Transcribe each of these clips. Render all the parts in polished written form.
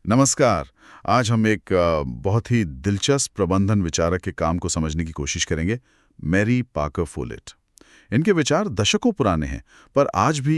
नमस्कार। आज हम एक बहुत ही दिलचस्प प्रबंधन विचारक के काम को समझने की कोशिश करेंगे, मैरी पाकर फोलेट। इनके विचार दशकों पुराने हैं, पर आज भी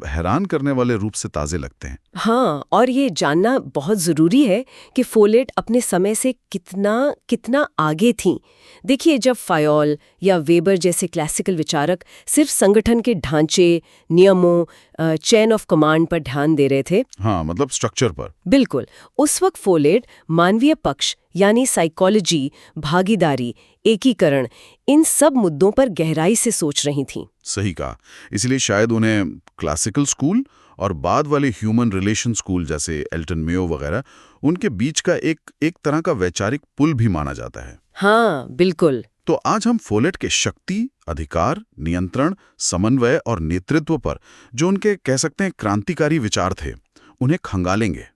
हैरान करने वाले रूप से ताज़े लगते हैं। हाँ, और ये जानना बहुत ज़रूरी है कि फोलेट अपने समय से कितना कितना आगे थीं। देखिए, जब फायोल या वेबर जैसे क्लासिकल विचारक सिर्फ संगठन के ढांचे, नियमों, चेन ऑफ कमांड पर ध्यान दे रहे थे। हाँ, स्ट्रक्चर पर। बिल्कुल। उस वक्त फोलेट मानवीय पक्ष यानी साइकोलॉजी, भागीदारी, एकीकरण, इन सब मुद्दों पर गहराई से सोच रही थीं। सही कहा। इसलिए शायद उन्हें क्लासिकल स्कूल और बाद वाले ह्यूमन रिलेशन स्कूल जैसे एल्टन मेयो वगैरह, उनके बीच का एक तरह का वैचारिक पुल भी माना जाता है। हाँ, बिल्कुल। तो आज हम फोलेट के शक्ति, अधिकार, नियंत्रण, समन्वय और नेतृत्व पर, जो उनके कह सकते हैं क्रांतिकारी विचार थे, उन्हें खंगालेंगे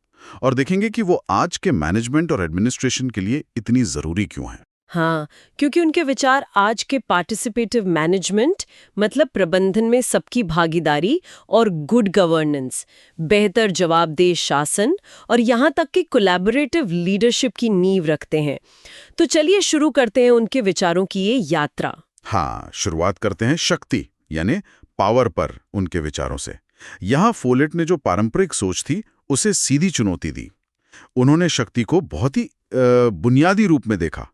और देखेंगे कि वो आज के मैनेजमेंट और एडमिनिस्ट्रेशन के लिए इतनी जरूरी क्यों हैं। हाँ, क्योंकि उनके विचार आज के पार्टिसिपेटिव मैनेजमेंट मतलब प्रबंधन में सबकी भागीदारी और गुड गवर्नेंस, बेहतर जवाबदेह शासन और यहाँ तक कि कोलैबोरेटिव लीडरशिप की नींव रखते हैं। तो चलिए शुरू करते हैं उनके विचारों की ये यात्रा। हाँ, शुरुआत करते हैं शक्ति यानी पावर पर उनके विचारों से। यहाँ फोलेट ने जो पारंपरिक सोच थी उसे सीधी चुनौती दी। उन्होंने शक्ति को बहुत ही बुनियादी रूप में देखा,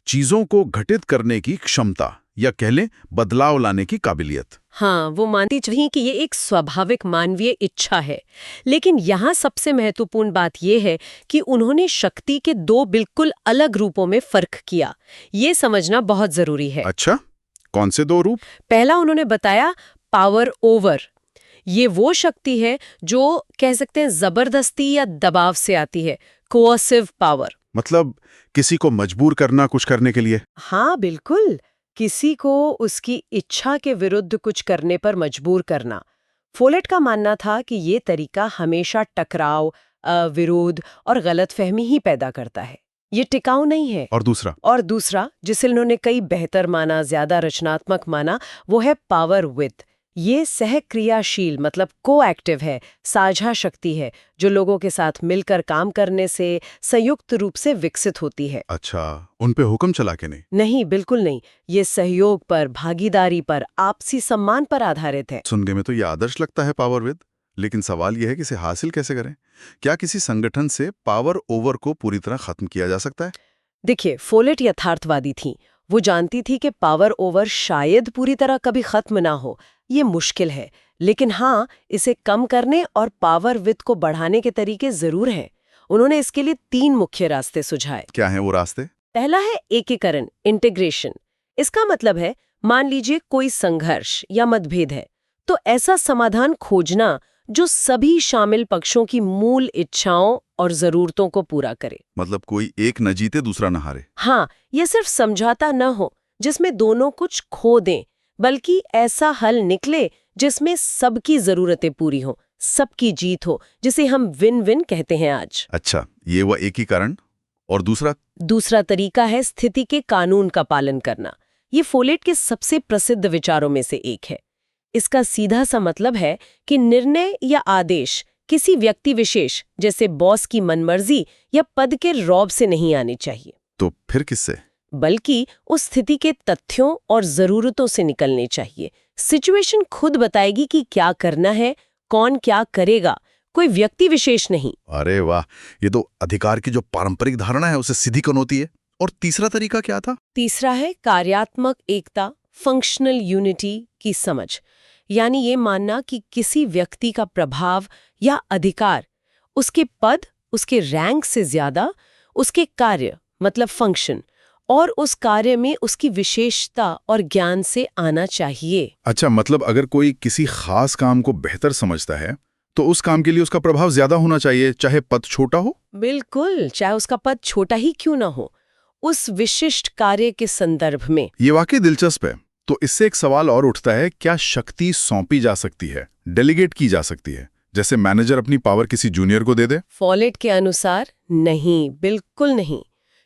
चीजों को घटित करने की क्षमता या कह लें बदलाव लाने की काबिलियत। हाँ, वो मानती थी कि ये एक स्वाभाविक मानवीय इच्छा है। लेकिन यहाँ सबसे महत्वपूर्ण बात यह है कि उन्होंने शक्ति के दो बिल्कुल अलग रूपों में फर्क किया। ये समझना बहुत जरूरी है। अच्छा, कौन से दो रूप? पहला उन्होंने बताया पावर ओवर। ये वो शक्ति है जो कह सकते हैं जबरदस्ती या दबाव से आती है, कोअर्सिव पावर। किसी को मजबूर करना कुछ करने के लिए। हाँ, बिल्कुल। किसी को उसकी इच्छा के विरुद्ध कुछ करने पर मजबूर करना। फोलेट का मानना था कि ये तरीका हमेशा टकराव, विरोध और गलतफहमी ही पैदा करता है। ये टिकाऊ नहीं है। और दूसरा जिसे उन्होंने कई बेहतर माना, ज्यादा रचनात्मक माना, वो है पावर विद। ये सहक्रियाशील मतलब कोएक्टिव है, साझा शक्ति है जो लोगों के साथ मिलकर काम करने से संयुक्त रूप से विकसित होती है। अच्छा, उन पे हुक्म चला के नहीं? नहीं, बिल्कुल नहीं। ये सहयोग पर, भागीदारी पर, आपसी सम्मान पर आधारित है। सुनने में तो ये आदर्श लगता है पावर विद, लेकिन सवाल यह है कि इसे हासिल कैसे करें? क्या किसी संगठन से पावर ओवर को पूरी तरह खत्म किया जा सकता है? देखिए, फोलेट यथार्थवादी थी। वो जानती थी कि पावर ओवर शायद पूरी तरह कभी खत्म ना हो, ये मुश्किल है। लेकिन हाँ, इसे कम करने और पावर विद को बढ़ाने के तरीके जरूर हैं। उन्होंने इसके लिए 3 मुख्य रास्ते सुझाए। क्या हैं वो रास्ते? पहला है एकीकरण, इंटीग्रेशन। इसका मतलब है, मान लीजिए कोई संघर्ष या मतभेद है, तो ऐसा समाधान खोजना जो सभी शामिल पक्षों की मूल इच्छाओं और जरूरतों को पूरा करे। कोई एक न जीते दूसरा न हारे। हाँ, ये सिर्फ समझौता न हो जिसमें दोनों कुछ खो दें, बल्कि ऐसा हल निकले जिसमें सबकी जरूरतें पूरी हो, सबकी जीत हो, जिसे हम विन विन कहते हैं आज। अच्छा, ये हुआ एकीकरण। और दूसरा तरीका है स्थिति के कानून का पालन करना। ये फोलेट के सबसे प्रसिद्ध विचारों में से एक है। इसका सीधा सा मतलब है कि निर्णय या आदेश किसी व्यक्ति विशेष जैसे बॉस की मनमर्जी या पद के रौब से नहीं आने चाहिए। तो फिर किससे? बल्कि उस स्थिति के तथ्यों और जरूरतों से निकलने चाहिए। सिचुएशन खुद बताएगी कि क्या करना है, कौन क्या करेगा, कोई व्यक्ति विशेष नहीं। अरे वाह, ये तो अधिकार की जो पारंपरिक धारणा है उसे सीधी कनौती है। और तीसरा तरीका क्या था? तीसरा है कार्यात्मक एकता, फंक्शनल यूनिटी की समझ। यानी ये मानना कि किसी व्यक्ति का प्रभाव या अधिकार उसके पद, उसके रैंक से ज्यादा उसके कार्य मतलब फंक्शन और उस कार्य में उसकी विशेषता और ज्ञान से आना चाहिए। अच्छा, अगर कोई किसी खास काम को बेहतर समझता है तो उस काम के लिए उसका प्रभाव ज्यादा होना चाहिए, चाहे पद छोटा हो? बिल्कुल, चाहे उसका पद छोटा ही क्यों ना हो, उस विशिष्ट कार्य के संदर्भ में। ये वाकई दिलचस्प है। तो इससे एक सवाल और उठता है, क्या शक्ति सौंपी जा सकती है, डेलीगेट की जा सकती है, जैसे मैनेजर अपनी पावर किसी जूनियर को दे दे? फोलेट के अनुसार नहीं, बिल्कुल नहीं।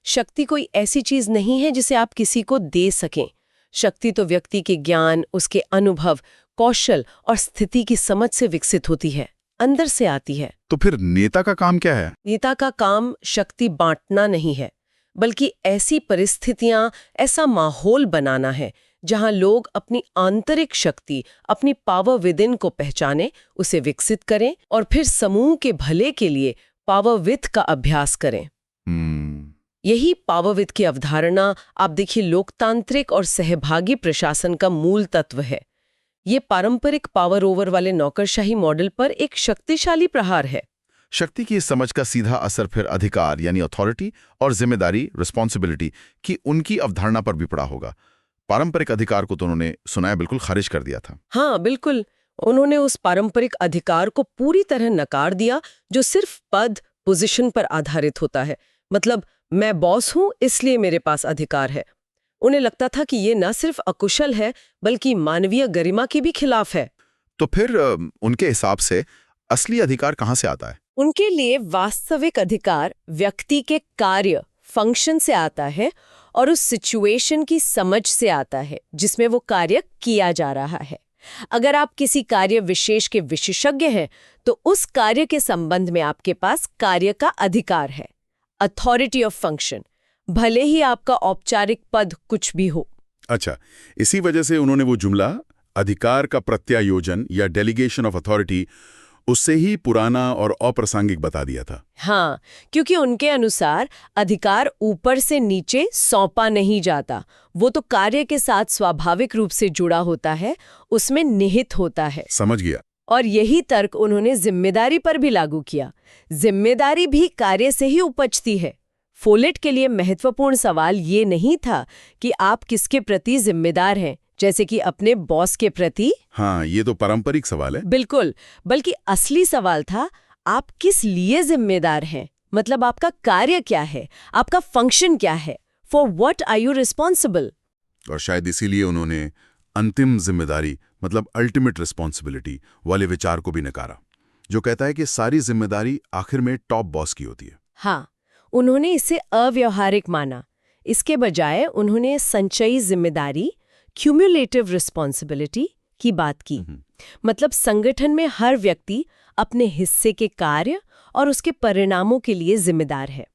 शक्ति कोई ऐसी चीज नहीं है जिसे आप किसी को दे सकें। शक्ति तो व्यक्ति के ज्ञान, उसके अनुभव, कौशल और स्थिति की समझ से विकसित होती है, अंदर से आती है। तो फिर नेता का काम क्या है? नेता का काम शक्ति बांटना नहीं है, बल्कि ऐसी परिस्थितियां, ऐसा माहौल बनाना है जहां लोग अपनी आंतरिक शक्ति, अपनी पावर विदिन को पहचाने, उसे विकसित करें और फिर समूह के भले के लिए पावर विथ का अभ्यास करें। यही पावर विथ की अवधारणा आप देखिए लोकतांत्रिक और सहभागी प्रशासन का मूल तत्व है। ये पारंपरिक पावर ओवर वाले नौकरशाही मॉडल पर एक शक्तिशाली प्रहार है। शक्ति की इस समझ का सीधा असर फिर अधिकार यानी अथॉरिटी और जिम्मेदारी रिस्पॉन्सिबिलिटी की उनकी अवधारणा पर भी पड़ा होगा। पारंपरिक अधिकार को तो उन्होंने सुनाया बिल्कुल खारिज कर दिया था। हाँ बिल्कुल, उन्होंने उस पारंपरिक अधिकार को पूरी तरह नकार दिया जो सिर्फ पद पोजीशन पर आधारित होता है। मतलब मैं बॉस हूं इसलिए मेरे पास अधिकार है। उन्हें लगता था कि ये न सिर्फ अकुशल है बल्कि मानवीय गरिमा के भी खिलाफ है। तो फिर उनके हिसाब से असली अधिकार कहाँ से आता है? उनके लिए वास्तविक अधिकार व्यक्ति के कार्य फंक्शन से आता है और उस सिचुएशन की समझ से आता है जिसमें वो कार्य किया जा रहा है। अगर आप किसी कार्य विशेष के विशेषज्ञ हैं तो उस कार्य के संबंध में आपके पास कार्य का अधिकार है, अथॉरिटी ऑफ फंक्शन, भले ही आपका औपचारिक पद कुछ भी हो। अच्छा, इसी वजह से उन्होंने वो जुमला अधिकार का प्रत्यायोजन या डेलीगेशन ऑफ अथॉरिटी उससे ही पुराना और अप्रासंगिक बता दिया था। हाँ, क्योंकि उनके अनुसार अधिकार ऊपर से नीचे सौंपा नहीं जाता, वो तो कार्य के साथ स्वाभाविक रूप से जुड़ा होता है, उसमें निहित होता है। समझ गया। और यही तर्क उन्होंने जिम्मेदारी पर भी लागू किया। जिम्मेदारी भी कार्य से ही उपजती है। फोलेट के लिए महत्वपूर्ण सवाल ये नहीं था कि आप किसके प्रति जिम्मेदार हैं, जैसे कि अपने बॉस के प्रति। हाँ, ये तो पारंपरिक सवाल है। बिल्कुल, बल्कि असली सवाल था आप किस लिए जिम्मेदार हैं, मतलब आपका कार्य क्या है, आपका फंक्शन क्या है, for what are you responsible. और शायद इसीलिए उन्होंने अंतिम जिम्मेदारी मतलब अल्टीमेट रिस्पॉन्सिबिलिटी वाले विचार को भी नकारा, जो कहता है कि सारी जिम्मेदारी आखिर में टॉप बॉस की होती है। हाँ, उन्होंने इसे अव्यवहारिक माना। इसके बजाय उन्होंने संचयी जिम्मेदारी, क्यूमुलेटिव रिस्पॉन्सिबिलिटी की बात की। मतलब संगठन में हर व्यक्ति अपने हिस्से के कार्य और उसके परिणामों के लिए जिम्मेदार है,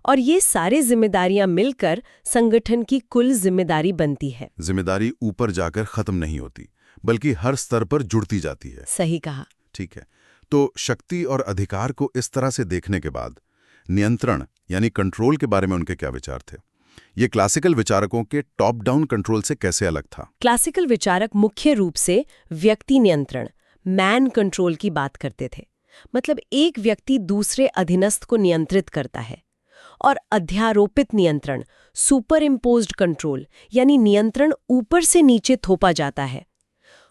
और ये सारी जिम्मेदारियां मिलकर संगठन की कुल जिम्मेदारी बनती है। जिम्मेदारी ऊपर जाकर खत्म नहीं होती, बल्कि हर स्तर पर जुड़ती जाती है। सही कहा। ठीक है, तो शक्ति और अधिकार को इस तरह से देखने के बाद नियंत्रण यानी कंट्रोल के बारे में उनके क्या विचार थे? ये क्लासिकल विचारकों के टॉप डाउन कंट्रोल से कैसे अलग था? क्लासिकल विचारक मुख्य रूप से व्यक्ति नियंत्रण, मैन कंट्रोल की बात करते थे। मतलब एक व्यक्ति दूसरे अधीनस्थ को नियंत्रित करता है। और अध्यारोपित नियंत्रण, सुपर इम्पोज्ड कंट्रोल, यानी नियंत्रण ऊपर से नीचे थोपा जाता है।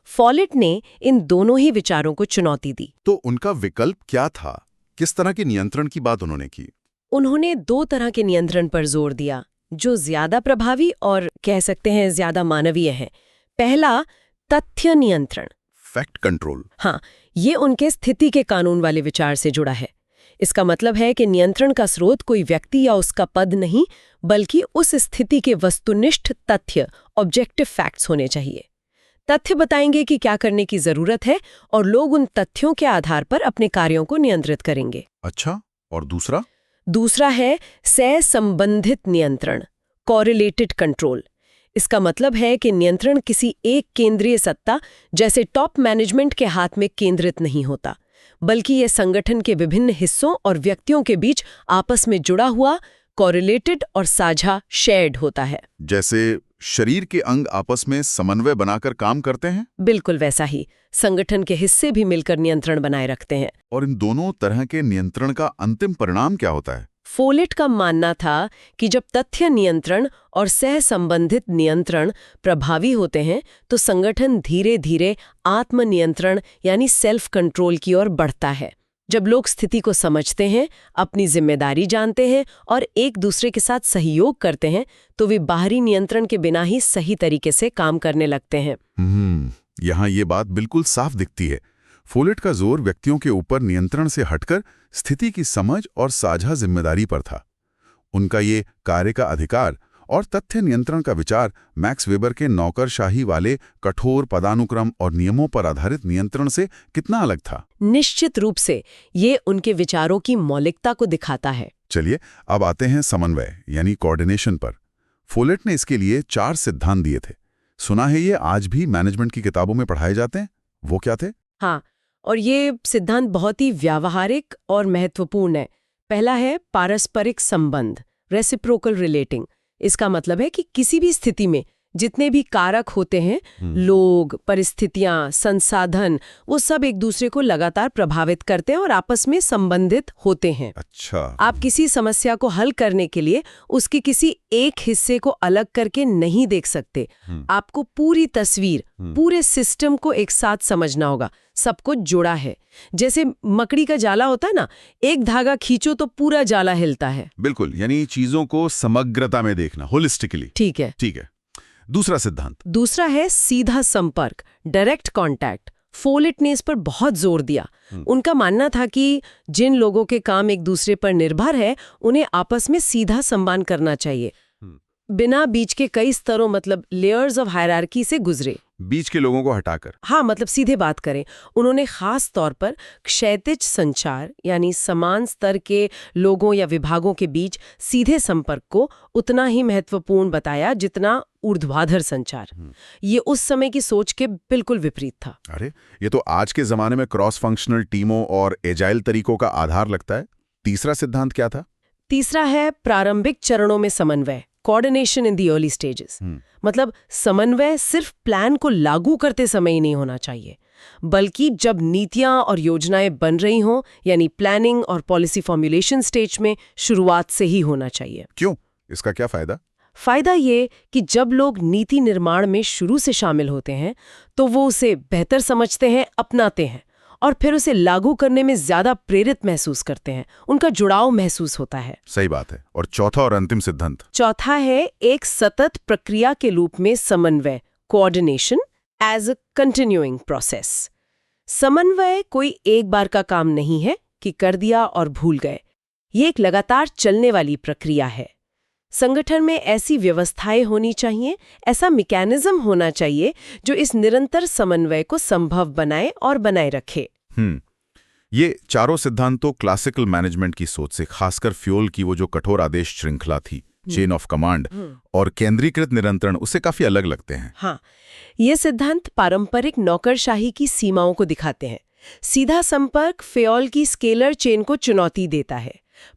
फॉलेट ने इन दोनों ही विचारों को चुनौती दी। तो उनका विकल्प क्या था? किस तरह के नियंत्रण की बात उन्होंने की? उन्होंने दो तरह के नियंत्रण पर जोर दिया जो ज्यादा प्रभावी और कह सकते हैं ज्यादा मानवीय हैं। पहला, तथ्य नियंत्रण, फैक्ट कंट्रोल। हाँ, ये उनके स्थिति के कानून वाले विचार से जुड़ा है। इसका मतलब है कि नियंत्रण का स्रोत कोई व्यक्ति या उसका पद नहीं, बल्कि उस स्थिति के वस्तुनिष्ठ तथ्य, ऑब्जेक्टिव फैक्ट्स होने चाहिए। तथ्य बताएंगे कि क्या करने की जरूरत है और लोग उन तथ्यों के आधार पर अपने कार्यों को नियंत्रित करेंगे। अच्छा, और दूसरा? दूसरा है सहसंबंधित नियंत्रण, कोरिलेटेड कंट्रोल। इसका मतलब है कि नियंत्रण किसी एक केंद्रीय सत्ता जैसे टॉप मैनेजमेंट के हाथ में केंद्रित नहीं होता, बल्कि यह संगठन के विभिन्न हिस्सों और व्यक्तियों के बीच आपस में जुड़ा हुआ, कोरिलेटेड और साझा, शेयर्ड होता है। जैसे शरीर के अंग आपस में समन्वय बनाकर काम करते हैं? बिल्कुल वैसा ही संगठन के हिस्से भी मिलकर नियंत्रण बनाए रखते हैं। और इन दोनों तरह के नियंत्रण का अंतिम परिणाम क्या होता है? फोलेट का मानना था कि जब तथ्य नियंत्रण और सहसंबंधित नियंत्रण प्रभावी होते हैं तो संगठन धीरे धीरे आत्मनियंत्रण यानी सेल्फ कंट्रोल की ओर बढ़ता है। जब लोग स्थिति को समझते हैं, अपनी जिम्मेदारी जानते हैं और एक दूसरे के साथ सहयोग करते हैं, तो वे बाहरी नियंत्रण के बिना ही सही तरीके से काम करने लगते हैं। यहाँ ये बात बिल्कुल साफ दिखती है। फोलेट का जोर व्यक्तियों के ऊपर नियंत्रण से हटकर स्थिति की समझ और साझा जिम्मेदारी पर था। उनका ये कार्य का अधिकार और तथ्य नियंत्रण का विचार मैक्स वेबर के नौकरशाही वाले कठोर पदानुक्रम और नियमों पर आधारित नियंत्रण से कितना अलग था? निश्चित रूप से ये उनके विचारों की मौलिकता को दिखाता है। चलिए अब आते हैं समन्वय यानी कोऑर्डिनेशन पर। फोलेट ने इसके लिए 4 सिद्धांत दिए थे। सुना है ये आज भी मैनेजमेंट की किताबों में पढ़ाए जाते हैं। वो क्या थे? हाँ, और ये सिद्धांत बहुत ही व्यावहारिक और महत्वपूर्ण है। पहला है पारस्परिक संबंध, रेसिप्रोकल रिलेटिंग। इसका मतलब है कि किसी भी स्थिति में जितने भी कारक होते हैं, लोग, परिस्थितियां, संसाधन, वो सब एक दूसरे को लगातार प्रभावित करते हैं और आपस में संबंधित होते हैं। अच्छा। आप किसी समस्या को हल करने के लिए उसके किसी एक हिस्से को अलग करके नहीं देख सकते। आपको पूरी तस्वीर, पूरे सिस्टम को एक साथ समझना होगा। सब कुछ जुड़ा है। जैसे मकड़ी का जाला होता है ना, एक धागा खींचो तो पूरा जाला हिलता है। बिल्कुल, यानी चीजों को समग्रता में देखना, होलिस्टिकली। ठीक है। ठीक है। दूसरा सिद्धांत? दूसरा है सीधा संपर्क, डायरेक्ट कांटेक्ट। फोलेट ने इस पर बहुत जोर दिया। उनका मानना था कि जिन लोगों के काम एक दूसरे पर निर्भर है, उन्हें आपस में सीधा संवाद करना चाहिए, बिना बीच के कई स्तरों मतलब लेयर्स ऑफ हायरार्की से गुजरे। बीच के लोगों को हटाकर। हाँ, मतलब सीधे बात करें। उन्होंने खास तौर पर क्षैतिज संचार यानी समान स्तर के लोगों या विभागों के बीच सीधे संपर्क को उतना ही महत्वपूर्ण बताया जितना ऊर्ध्वाधर संचार। ये उस समय की सोच के बिल्कुल विपरीत था। अरे, ये तो आज के जमाने में क्रॉस फंक्शनल टीमों और एजाइल तरीकों का आधार लगता है। तीसरा सिद्धांत क्या था? तीसरा है प्रारंभिक चरणों में समन्वय, coordination in the early stages. मतलब समन्वय सिर्फ प्लान को लागू करते समय ही नहीं होना चाहिए, बल्कि जब नीतियां और योजनाएं बन रही हों, यानी प्लानिंग और पॉलिसी फॉर्मुलेशन स्टेज में शुरुआत से ही होना चाहिए। क्यों? इसका क्या फायदा? फायदा ये कि जब लोग नीति निर्माण में शुरू से शामिल होते हैं तो वो उसे बेहतर समझते हैं, अपनाते हैं और फिर उसे लागू करने में ज्यादा प्रेरित महसूस करते हैं। उनका जुड़ाव महसूस होता है। सही बात है। और चौथा और अंतिम सिद्धांत? चौथा है एक सतत प्रक्रिया के रूप में समन्वय, coordination as a continuing process. समन्वय कोई एक बार का काम नहीं है कि कर दिया और भूल गए। ये एक लगातार चलने वाली प्रक्रिया है। संगठन में ऐसी व्यवस्थाएं होनी चाहिए, ऐसा मैकेनिज्म होना चाहिए जो इस निरंतर समन्वय को संभव बनाए और बनाए रखे। ये चारों सिद्धांतों क्लासिकल मैनेजमेंट की सोच से, खासकर फ्योल की वो जो कठोर आदेश श्रृंखला थी, चेन ऑफ कमांड और केंद्रीकृत नियंत्रण, उससे काफी अलग लगते हैं। हाँ, ये सिद्धांत पारंपरिक नौकरशाही की सीमाओं को दिखाते हैं। सीधा संपर्क फ्योल की स्केलर चेन को चुनौती देता है।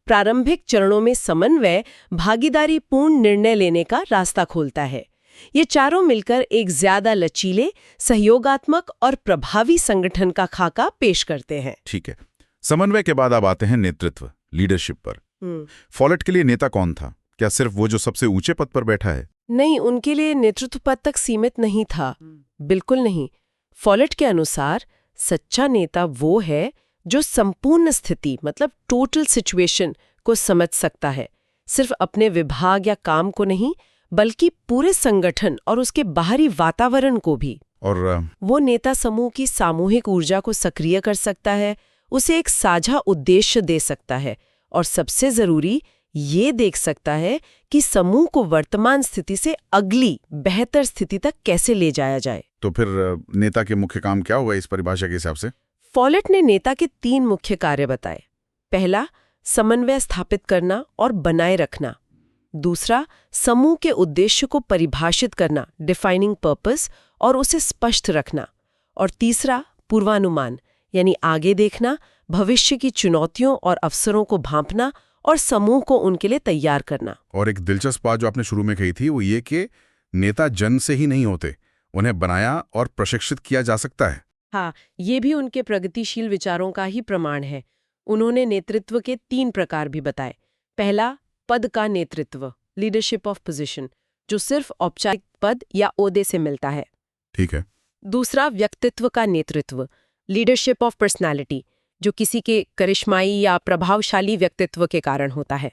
प्रारंभिक चरणों में समन्वय भागीदारी पूर्ण निर्णय लेने का रास्ता खोलता है। ये चारों मिलकर एक ज्यादा लचीले, सहयोगात्मक और प्रभावी संगठन का खाका पेश करते हैं। ठीक है। समन्वय के बाद अब आते हैं नेतृत्व, लीडरशिप पर। फोलेट के लिए नेता कौन था? क्या सिर्फ वो जो सबसे ऊंचे पद पर बैठा है? नहीं, उनके लिए नेतृत्व पद तक सीमित नहीं था। बिल्कुल नहीं। फोलेट के अनुसार सच्चा नेता वो है जो संपूर्ण स्थिति मतलब टोटल सिचुएशन को समझ सकता है, सिर्फ अपने विभाग या काम को नहीं बल्कि पूरे संगठन और उसके बाहरी वातावरण को भी। और वो नेता समूह की सामूहिक ऊर्जा को सक्रिय कर सकता है, उसे एक साझा उद्देश्य दे सकता है और सबसे जरूरी ये देख सकता है कि समूह को वर्तमान स्थिति से अगली बेहतर स्थिति तक कैसे ले जाया जाए। तो फिर नेता के मुख्य काम क्या हुआ इस परिभाषा के हिसाब से? फोलेट ने नेता के 3 मुख्य कार्य बताए। पहला, समन्वय स्थापित करना और बनाए रखना। दूसरा, समूह के उद्देश्य को परिभाषित करना, डिफाइनिंग पर्पस, और उसे स्पष्ट रखना। और तीसरा, पूर्वानुमान यानी आगे देखना, भविष्य की चुनौतियों और अवसरों को भांपना और समूह को उनके लिए तैयार करना। और एक दिलचस्प बात जो आपने शुरू में कही थी वो ये कि नेता जन से ही नहीं होते, उन्हें बनाया और प्रशिक्षित किया जा सकता है। हाँ, ये भी उनके प्रगतिशील विचारों का ही प्रमाण है। उन्होंने नेतृत्व के 3 प्रकार भी बताए। पहला, पद का नेतृत्व, लीडरशिप ऑफ पोजीशन, जो सिर्फ औपचारिक पद या ओहदे से मिलता है। ठीक है। दूसरा, व्यक्तित्व का नेतृत्व, लीडरशिप ऑफ पर्सनालिटी, जो किसी के करिश्माई या प्रभावशाली व्यक्तित्व के कारण होता है।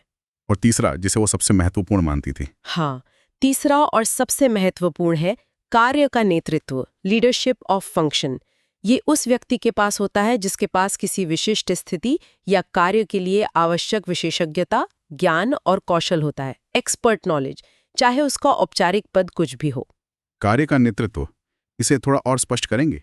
और तीसरा, जिसे वो सबसे महत्वपूर्ण मानती थी। हाँ, तीसरा और सबसे महत्वपूर्ण है कार्य का नेतृत्व, लीडरशिप ऑफ फंक्शन। ये उस व्यक्ति के पास होता है जिसके पास किसी विशिष्ट स्थिति या कार्य के लिए आवश्यक विशेषज्ञता, ज्ञान और कौशल होता है, एक्सपर्ट नॉलेज, चाहे उसका औपचारिक पद कुछ भी हो। कार्य का नेतृत्व, इसे थोड़ा और स्पष्ट करेंगे?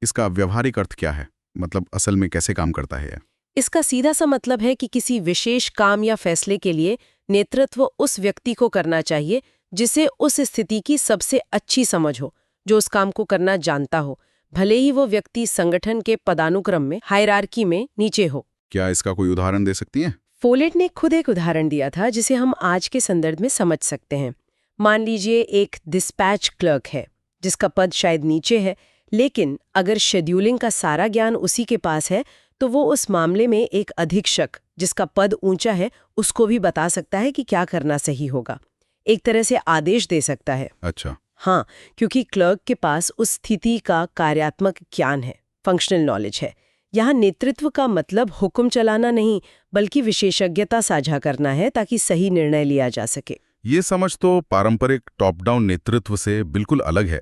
इसका व्यवहारिक अर्थ क्या है? मतलब असल में कैसे काम करता है यह? इसका सीधा सा मतलब है कि किसी विशेष काम या फैसले के लिए नेतृत्व उस व्यक्ति को करना चाहिए जिसे उस स्थिति की सबसे अच्छी समझ हो, जो उस काम को करना जानता हो, भले ही वो व्यक्ति संगठन के पदानुक्रम में, हायरार्की में नीचे हो। क्या इसका कोई उदाहरण दे सकती हैं? फोलेट ने खुद एक उदाहरण दिया था जिसे हम आज के संदर्भ में समझ सकते हैं। मान लीजिए एक डिस्पैच क्लर्क है जिसका पद शायद नीचे है, लेकिन अगर शेड्यूलिंग का सारा ज्ञान उसी के पास है तो वो उस मामले में एक अधीक्षक जिसका पद ऊंचा है उसको भी बता सकता है कि क्या करना सही होगा। एक तरह से आदेश दे सकता है। अच्छा। हाँ, क्योंकि क्लर्क के पास उस स्थिति का कार्यात्मक ज्ञान है, फंक्शनल नॉलेज है। यहाँ नेतृत्व का मतलब हुक्म चलाना नहीं, बल्कि विशेषज्ञता साझा करना है ताकि सही निर्णय लिया जा सके। ये समझ तो पारंपरिक टॉप डाउन नेतृत्व से बिल्कुल अलग है।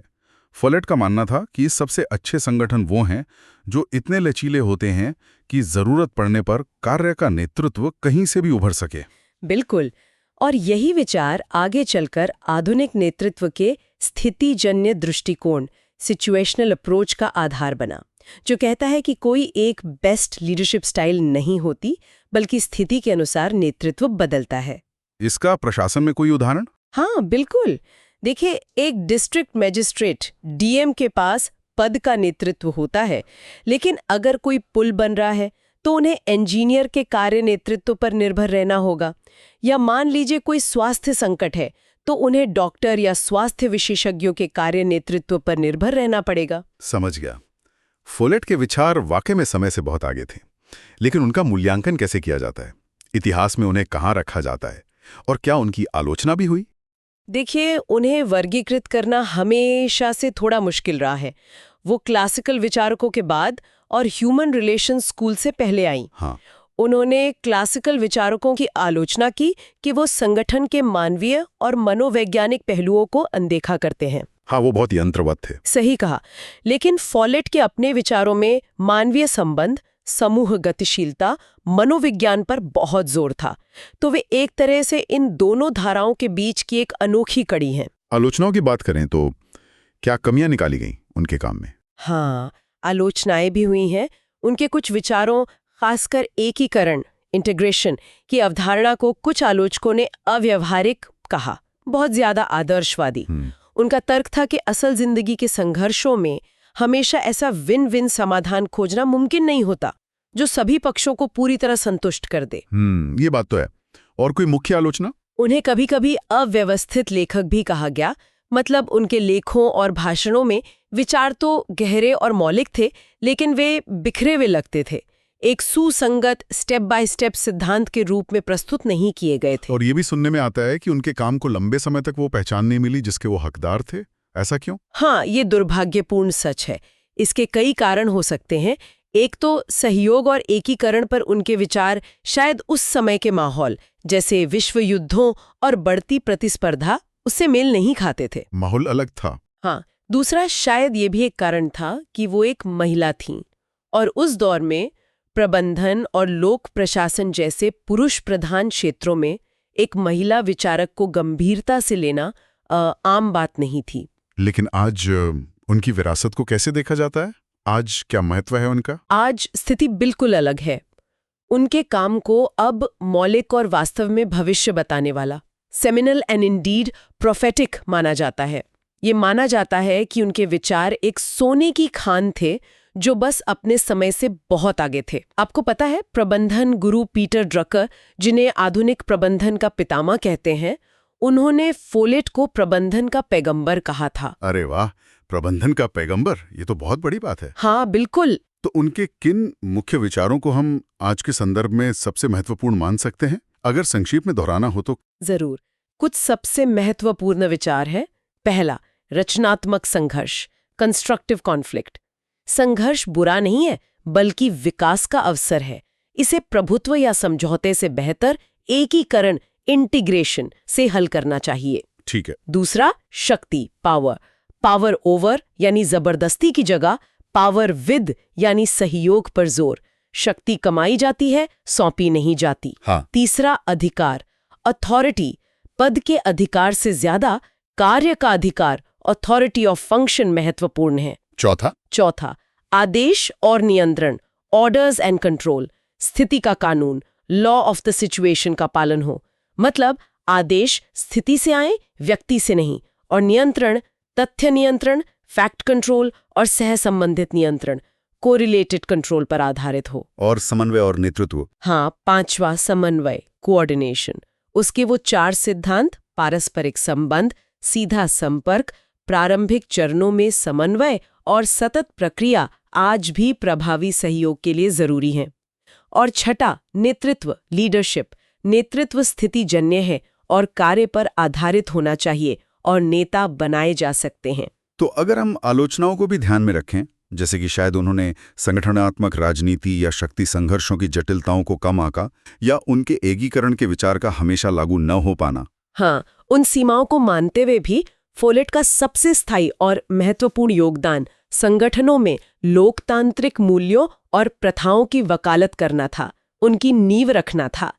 फोलेट का मानना था कि सबसे अच्छे संगठन वो हैं जो इतने लचीले होते हैं कि जरूरत पड़ने पर कार्य का नेतृत्व कहीं से भी उभर सके। बिल्कुल, और यही विचार आगे चलकर आधुनिक नेतृत्व के स्थितिजन्य दृष्टिकोण, सिचुएशनल अप्रोच का आधार बना, जो कहता है कि कोई एक बेस्ट लीडरशिप स्टाइल नहीं होती, बल्कि स्थिति के अनुसार नेतृत्व बदलता है। इसका प्रशासन में कोई उदाहरण? हाँ, बिल्कुल। देखिए, एक डिस्ट्रिक्ट मजिस्ट्रेट डीएम के पास पद का नेतृत्व होता है, लेकिन अगर कोई पुल बन रहा है तो उन्हें इंजीनियर के कार्य नेतृत्व पर निर्भर रहना होगा। या मान लीजिए कोई स्वास्थ्य संकट है तो उन्हें डॉक्टर या स्वास्थ्य विशेषज्ञों के कार्य नेतृत्व पर निर्भर रहना पड़ेगा। समझ गया। फोलेट के विचार वाकई में समय से बहुत आगे थे, लेकिन उनका मूल्यांकन कैसे किया जाता है? इतिहास में उन्हें कहाँ रखा जाता है और क्या उनकी आलोचना भी हुई? देखिए, उन्हें वर्गीकृत करना हमेशा से थोड़ा मुश्किल रहा है। वो क्लासिकल विचारकों के बाद और ह्यूमन रिलेशंस स्कूल से पहले आई। हाँ। उन्होंने क्लासिकल विचारकों की आलोचना की कि वो संगठन के मानवीय और मनोवैज्ञानिक पहलुओं को अनदेखा करते हैं। हाँ, वो बहुत यंत्रवत थे। सही कहा। लेकिन फोलेट के अपने विचारों में मानवीय संबंध, समूह गतिशीलता, मनोविज्ञान पर बहुत जोर था। तो वे एक तरह से इन दोनों धाराओं के बीच की एक अनोखी कड़ी हैं। आलोचनाओं की बात करें तो क्या कमियां निकाली गईं उनके काम में? हाँ, आलोचनाएं भी हुई हैं। उनके कुछ विचारों, खासकर एकीकरण, इंटीग्रेशन की अवधारणा को कुछ आलोचकों ने अव्यवहारिक कहा, बहुत ज्यादा आदर्शवादी। उनका तर्क था कि असल जिंदगी के संघर्षों में हमेशा ऐसा विन विन समाधान खोजना मुमकिन नहीं होता जो सभी पक्षों को पूरी तरह संतुष्ट कर दे। ये बात तो है। और कोई मुख्य आलोचना? उन्हें कभी-कभी अव्यवस्थित लेखक भी कहा गया। मतलब उनके लेखों और भाषणों में विचार तो गहरे और मौलिक थे, लेकिन वे बिखरे हुए लगते थे, एक सुसंगत स्टेप बाय स्टेप सिद्धांत के रूप में प्रस्तुत नहीं किए गए थे। और ये भी सुनने में आता है कि उनके काम को लंबे समय तक वो पहचान नहीं मिली जिसके वो हकदार थे। ऐसा क्यों? हाँ, ये दुर्भाग्यपूर्ण सच है। इसके कई कारण हो सकते हैं। एक तो सहयोग और एकीकरण पर उनके विचार शायद उस समय के माहौल, जैसे विश्व युद्धों और बढ़ती प्रतिस्पर्धा, उससे मेल नहीं खाते थे। माहौल अलग था। हाँ, दूसरा शायद ये भी एक कारण था कि वो एक महिला थीं और उस दौर में प्रबंधन और लोक प्रशासन जैसे पुरुष प्रधान क्षेत्रों में एक महिला विचारक को गंभीरता से लेना आम बात नहीं थी। लेकिन आज उनकी विरासत को कैसे देखा जाता है? आज क्या महत्व है उनका? आज स्थिति बिल्कुल अलग है। उनके काम को अब मौलिक और वास्तव में भविष्य बताने वाला, सेमिनल एंड इंडीड प्रोफेटिक माना जाता है। ये माना जाता है कि उनके विचार एक सोने की खान थे जो बस अपने समय से बहुत आगे थे। आपको पता है, प्रबंधन गुरु पीटर ड्रकर, जिन्हें आधुनिक प्रबंधन का पितामह कहते हैं, उन्होंने फोलेट को प्रबंधन का पैगंबर कहा था। अरे वाह, प्रबंधन का पैगंबर, ये तो बहुत बड़ी बात है। हाँ, बिल्कुल। तो उनके किन मुख्य विचारों को हम आज के संदर्भ में सबसे महत्वपूर्ण मान सकते हैं? अगर संक्षिप्त में दोहराना हो तो। जरूर। कुछ सबसे महत्वपूर्ण विचार है। पहला, रचनात्मक संघर्ष, कंस्ट्रक्टिव कॉन्फ्लिक्ट। संघर्ष बुरा नहीं है, बल्कि विकास का अवसर है। इसे प्रभुत्व या समझौते से बेहतर एकीकरण, इंटीग्रेशन से हल करना चाहिए। ठीक है। दूसरा, शक्ति, पावर। पावर ओवर यानी जबरदस्ती की जगह पावर विद यानी सहयोग पर जोर। शक्ति कमाई जाती है, सौंपी नहीं जाती। हाँ। तीसरा, अधिकार, अथॉरिटी। पद के अधिकार से ज्यादा कार्य का अधिकार, अथॉरिटी ऑफ फंक्शन महत्वपूर्ण है। चौथा, आदेश और नियंत्रण, ऑर्डर्स एंड कंट्रोल, स्थिति का कानून, लॉ ऑफ द सिचुएशन का पालन हो। मतलब आदेश स्थिति से आए, व्यक्ति से नहीं, और नियंत्रण तथ्य नियंत्रण, फैक्ट कंट्रोल और सह संबंधित नियंत्रण, कोरिलेटेड कंट्रोल पर आधारित हो। और समन्वय और नेतृत्व। हाँ, पांचवा समन्वय, कोऑर्डिनेशन। उसके वो 4 सिद्धांत, पारस्परिक संबंध, सीधा संपर्क, प्रारंभिक चरणों में समन्वय और सतत प्रक्रिया आज भी प्रभावी सहयोग के लिए जरूरी हैं। और छठा, नेतृत्व, लीडरशिप। नेतृत्व स्थितिजन्य है और कार्य पर आधारित होना चाहिए और नेता बनाए जा सकते हैं। तो अगर हम आलोचनाओं को भी ध्यान में रखें, जैसे कि शायद उन्होंने संगठनात्मक राजनीति या शक्ति संघर्षों की जटिलताओं को कम आंका, या उनके एकीकरण के विचार का हमेशा लागू न हो पाना। हाँ, उन सीमाओं को मानते हुए भी फोलेट का सबसे स्थायी और महत्वपूर्ण योगदान संगठनों में लोकतांत्रिक मूल्यों और प्रथाओं की वकालत करना था, उनकी नींव रखना था।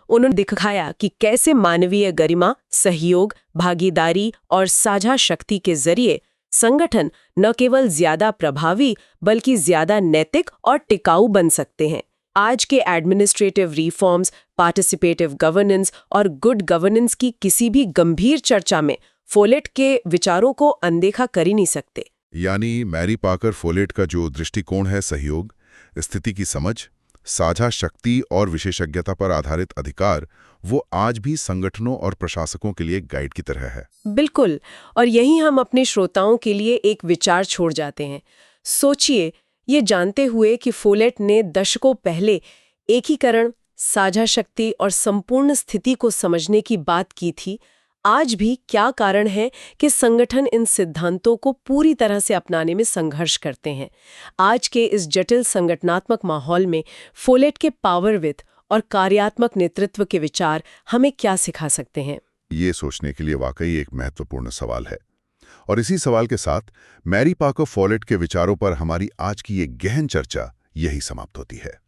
उन्होंने दिखाया कि कैसे मानवीय गरिमा, सहयोग, भागीदारी और साझा शक्ति के जरिए संगठन न केवल ज्यादा प्रभावी बल्कि ज्यादा नैतिक और टिकाऊ बन सकते हैं। आज के एडमिनिस्ट्रेटिव रिफॉर्म्स, पार्टिसिपेटिव गवर्नेंस और गुड गवर्नेंस की किसी भी गंभीर चर्चा में फोलेट के विचारों को अनदेखा कर ही नहीं सकते। यानी मैरी पाकर फोलेट का जो दृष्टिकोण है, सहयोग, स्थिति की समझ, साझा शक्ति और विशेषज्ञता पर आधारित अधिकार, वो आज भी संगठनों और प्रशासकों के लिए गाइड की तरह है। बिल्कुल, और यही हम अपने श्रोताओं के लिए एक विचार छोड़ जाते हैं। सोचिए, ये जानते हुए कि फोलेट ने दशकों पहले एकीकरण, साझा शक्ति और संपूर्ण स्थिति को समझने की बात की थी, आज भी क्या कारण है कि संगठन इन सिद्धांतों को पूरी तरह से अपनाने में संघर्ष करते हैं। आज के इस जटिल संगठनात्मक माहौल में फोलेट के पावरविद और कार्यात्मक नेतृत्व के विचार हमें क्या सिखा सकते हैं? ये सोचने के लिए वाकई एक महत्वपूर्ण सवाल है। और इसी सवाल के साथ मैरी पाकर फोलेट के विचारों पर हमारी आज की ये गहन चर्चा यही समाप्त होती है।